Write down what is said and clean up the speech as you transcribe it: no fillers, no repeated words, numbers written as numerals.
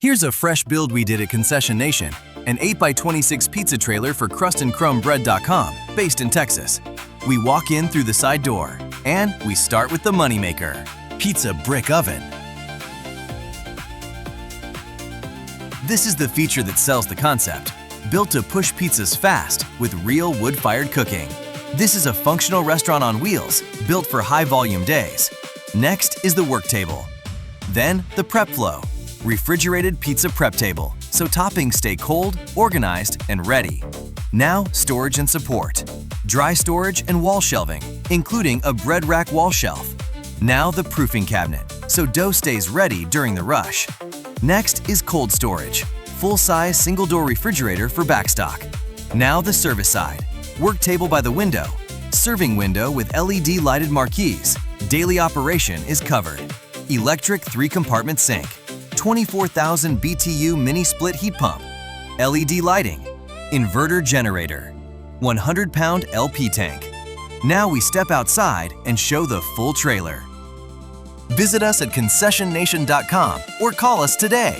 Here's a fresh build we did at Concession Nation, an 8x26 pizza trailer for crustandcrumbread.com, based in Texas. We walk in through the side door, and we start with the moneymaker, pizza brick oven. This is the feature that sells the concept, built to push pizzas fast with real wood-fired cooking. This is a functional restaurant on wheels, built for high-volume days. Next is the work table. Then the prep flow. Refrigerated pizza prep table, so toppings stay cold, organized, and ready. Now, storage and support. Dry storage and wall shelving, including a bread rack wall shelf. Now the proofing cabinet, so dough stays ready during the rush. Next is cold storage. Full-size single-door refrigerator for backstock. Now the service side. Work table by the window. Serving window with LED lighted marquees. Daily operation is covered. Electric 3-compartment sink. 24,000 BTU mini split heat pump, LED lighting, inverter generator, 100-pound LP tank. Now we step outside and show the full trailer. Visit us at concessionnation.com or call us today.